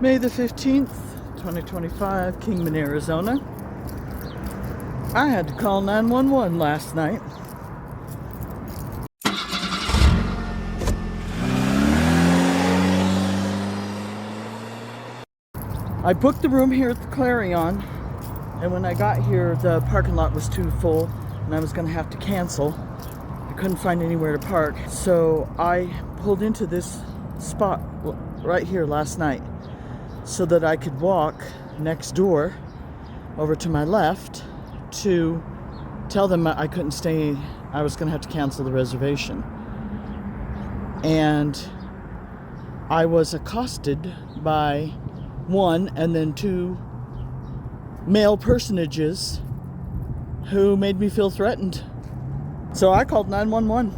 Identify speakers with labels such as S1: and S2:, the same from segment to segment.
S1: May the 15th, 2025, Kingman, Arizona. I had to call 911 last night. I booked the room here at the Clarion, and when I got here, the parking lot was too full, and I was going to have to cancel. I couldn't find anywhere to park, so I pulled into this spot right here last night so that I could walk next door over to my left to tell them I couldn't stay. I was going to have to cancel the reservation. And I was accosted by one and then two male personages who made me feel threatened. So I called 911.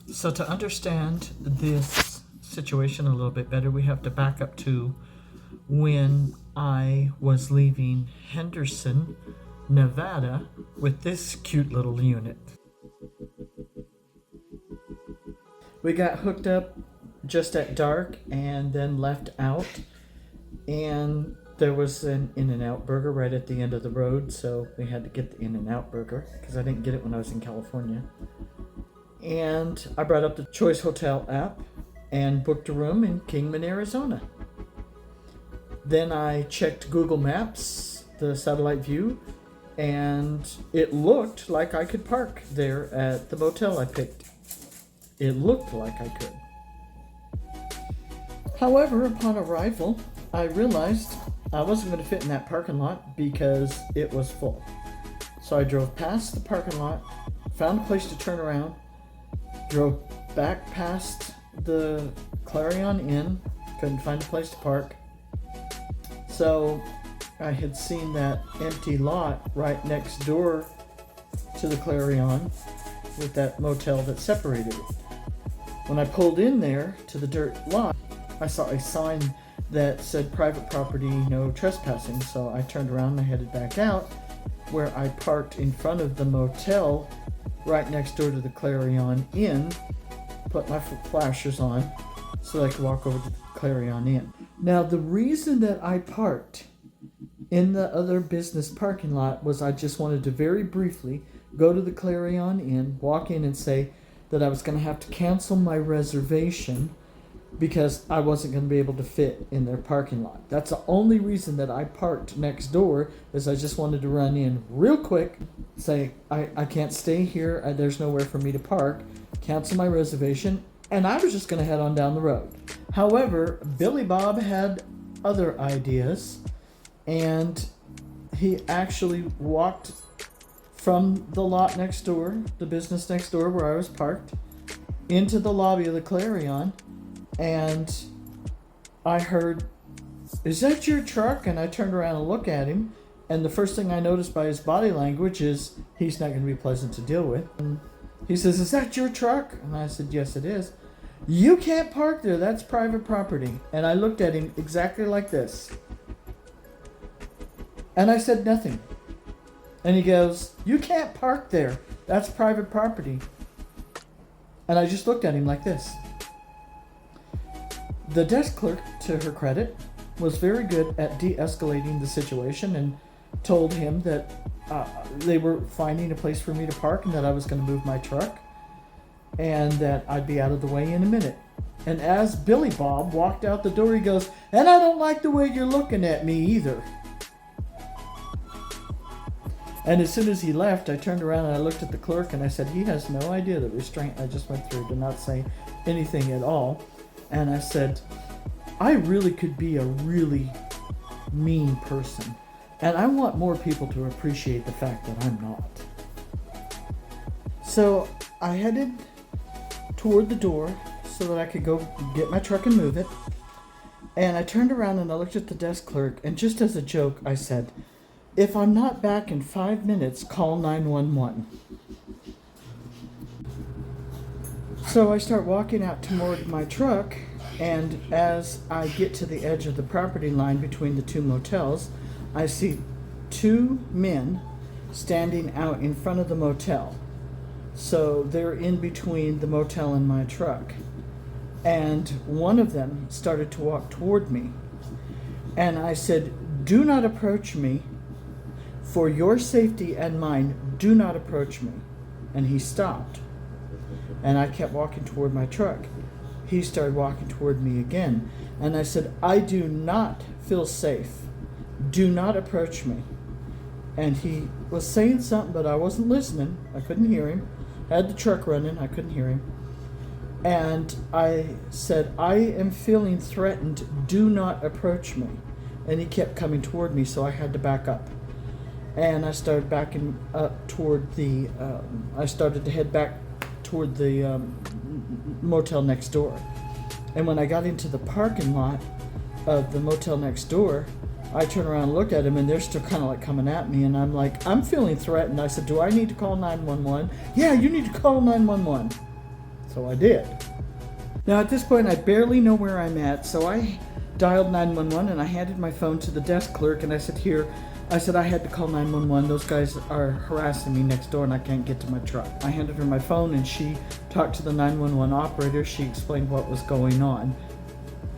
S1: So to understand this situation a little bit better, we have to back up to when I was leaving Henderson, Nevada, with this cute little unit. We got hooked up just at dark and then left out, and there was an In-N-Out burger right at the end of the road, so we had to get the In-N-Out burger because I didn't get it when I was in California. And I brought up the Choice Hotel app and booked a room in Kingman, Arizona. Then I checked Google Maps, the satellite view, and it looked like I could park there at the motel I picked. It looked like I could. However, upon arrival, I realized I wasn't going to fit in that parking lot because it was full. So I drove past the parking lot, found a place to turn around, drove back past the Clarion Inn, couldn't find a place to park. So I had seen that empty lot right next door to the Clarion with that motel that separated it. When I pulled in there to the dirt lot, I saw a sign that said private property, no trespassing. So I turned around and I headed back out, where I parked in front of the motel right next door to the Clarion Inn, put my flashers on so I could walk over to the Clarion Inn. Now, the reason that I parked in the other business parking lot was I just wanted to very briefly go to the Clarion Inn, walk in and say that I was going to have to cancel my reservation because I wasn't going to be able to fit in their parking lot. That's the only reason that I parked next door, is I just wanted to run in real quick, say I can't stay here, there's nowhere for me to park, cancel my reservation, and I was just going to head on down the road. However, Billy Bob had other ideas, and he actually walked from the lot next door, the business next door where I was parked, into the lobby of the Clarion, and I heard, "Is that your truck?" And I turned around and looked at him, and the first thing I noticed by his body language is he's not going to be pleasant to deal with. And he says, "Is that your truck?" And I said, "Yes, it is." "You can't park there. That's private property." And I looked at him exactly like this. And I said nothing. And he goes, "You can't park there. That's private property." And I just looked at him like this. The desk clerk, to her credit, was very good at de-escalating the situation and told him that they were finding a place for me to park and that I was going to move my truck and that I'd be out of the way in a minute. And as Billy Bob walked out the door, he goes, "And I don't like the way you're looking at me either." And as soon as he left, I turned around and I looked at the clerk and I said, he has no idea the restraint I just went through to not say anything at all. And I said, I really could be a really mean person, and I want more people to appreciate the fact that I'm not. So I headed toward the door so that I could go get my truck and move it. And I turned around and I looked at the desk clerk, and just as a joke, I said, "If I'm not back in 5 minutes, call 911. So I start walking out toward my truck, and as I get to the edge of the property line between the two motels, I see two men standing out in front of the motel. So they're in between the motel and my truck. and one of them started to walk toward me. And I said, "Do not approach me. For your safety and mine, do not approach me." And he stopped. And I kept walking toward my truck. He started walking toward me again. And I said, "I do not feel safe. Do not approach me." And he was saying something, but I wasn't listening. I couldn't hear him. I had the truck running. I couldn't hear him. And I said, "I am feeling threatened. Do not approach me." And he kept coming toward me, so I had to back up. And I started backing up toward I started to head back toward the motel next door. And when I got into the parking lot of the motel next door, I turned around and looked at him, and they're still kind of like coming at me. And I'm like, "I'm feeling threatened." I said, "Do I need to call 911? "Yeah, you need to call 911. So I did. Now at this point, I barely know where I'm at, so I dialed 911 and I handed my phone to the desk clerk and I said, "Here," I said, "I had to call 911. Those guys are harassing me next door and I can't get to my truck." I handed her my phone and she talked to the 911 operator. She explained what was going on.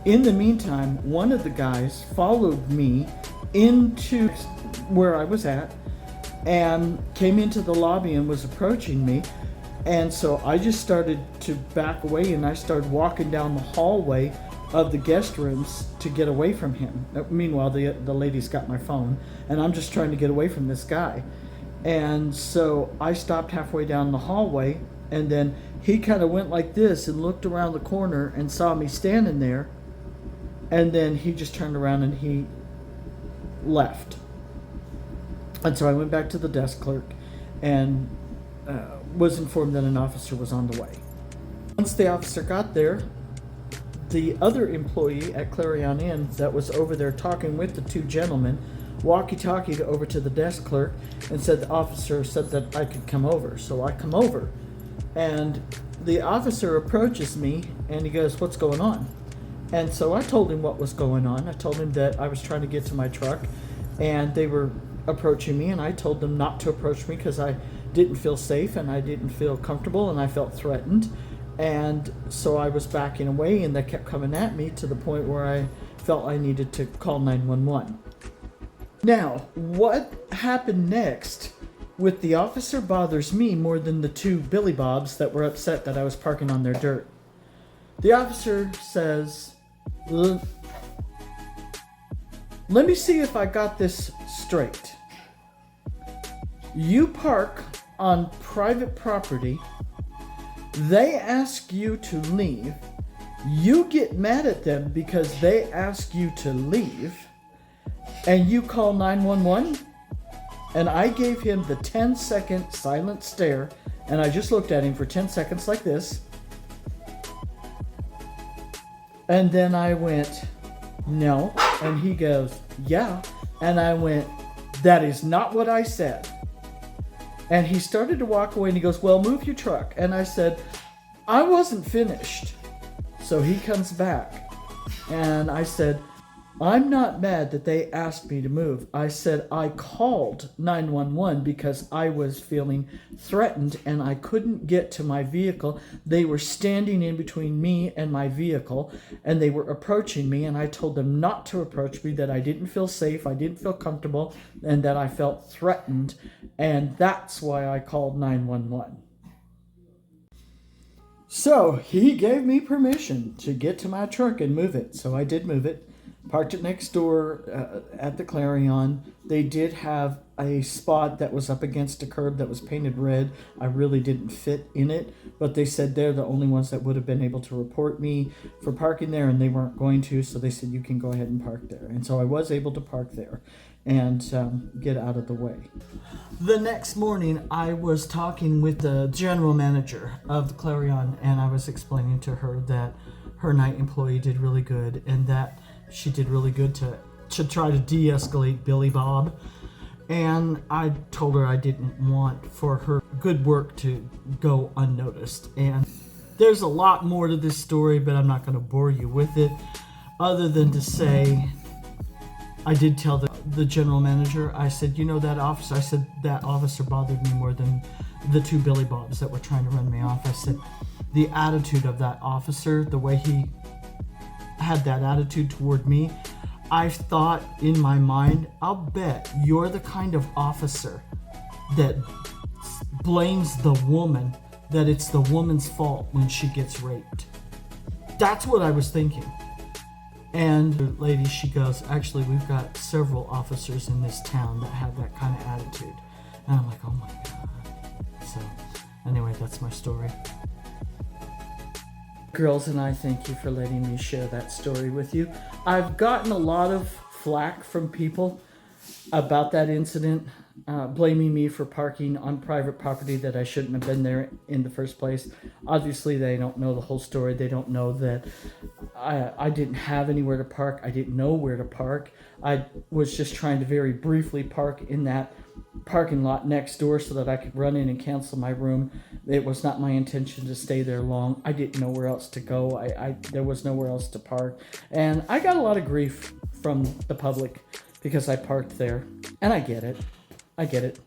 S1: In the meantime, one of the guys followed me into where I was at and came into the lobby and was approaching me. And so I just started to back away and I started walking down the hallway of the guest rooms to get away from him. Meanwhile, the lady's got my phone and I'm just trying to get away from this guy. And so I stopped halfway down the hallway and then he kind of went like this and looked around the corner and saw me standing there. And then he just turned around and he left. And so I went back to the desk clerk and was informed that an officer was on the way. Once the officer got there, the other employee at Clarion Inn that was over there talking with the two gentlemen walkie-talkied over to the desk clerk and said the officer said that I could come over. So I come over and the officer approaches me and he goes, "What's going on?" And so I told him what was going on. I told him that I was trying to get to my truck and they were approaching me, and I told them not to approach me because I didn't feel safe and I didn't feel comfortable and I felt threatened. And so I was backing away and they kept coming at me to the point where I felt I needed to call 911. Now, what happened next with the officer bothers me more than the two Billy Bobs that were upset that I was parking on their dirt. The officer says, "Let me see if I got this straight. You park on private property, they ask you to leave, you get mad at them because they ask you to leave, and you call 911? And I gave him the 10-second silent stare, and I just looked at him for 10 seconds like this. And then I went, "No." And he goes, "Yeah." And I went, "That is not what I said." And he started to walk away and he goes, "Well, move your truck." And I said, "I wasn't finished." So he comes back and I said, "I'm not mad that they asked me to move." I said, "I called 911 because I was feeling threatened and I couldn't get to my vehicle. They were standing in between me and my vehicle and they were approaching me, and I told them not to approach me, that I didn't feel safe, I didn't feel comfortable, and that I felt threatened, and that's why I called 911. So he gave me permission to get to my truck and move it. So I did move it. Parked it next door at the Clarion. They did have a spot that was up against a curb that was painted red. I really didn't fit in it, but they said they're the only ones that would have been able to report me for parking there, and they weren't going to, so they said you can go ahead and park there. And so I was able to park there and get out of the way. The next morning, I was talking with the general manager of the Clarion, and I was explaining to her that her night employee did really good, and that she did really good to try to de-escalate Billy Bob. And I told her I didn't want for her good work to go unnoticed. And there's a lot more to this story, but I'm not going to bore you with it, other than to say I did tell the general manager, I said, you know, that officer bothered me more than the two Billy Bobs that were trying to run me off. I said, the attitude of that officer, the way he had that attitude toward me, I thought in my mind, I'll bet you're the kind of officer that blames the woman, that it's the woman's fault when she gets raped. That's what I was thinking. And the lady, she goes, actually, we've got several officers in this town that have that kind of attitude. And I'm like, oh my God. So, anyway, that's my story. Girls and I, thank you for letting me share that story with you. I've gotten a lot of flack from people about that incident, blaming me for parking on private property that I shouldn't have been there in the first place. Obviously, they don't know the whole story. They don't know that I didn't have anywhere to park. I didn't know where to park. I was just trying to very briefly park in that parking lot next door so that I could run in and cancel my room. It was not my intention to stay there long. I didn't know where else to go. There was nowhere else to park. And I got a lot of grief from the public because I parked there. And I get it.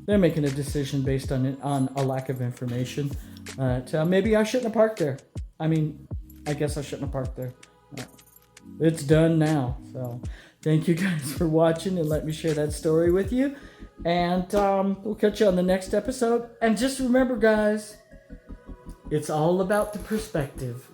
S1: They're making a decision based on a lack of information. Maybe I shouldn't have parked there. I mean, I guess I shouldn't have parked there. It's done now. So thank you guys for watching and let me share that story with you. And we'll catch you on the next episode. And just remember, guys, it's all about the perspective.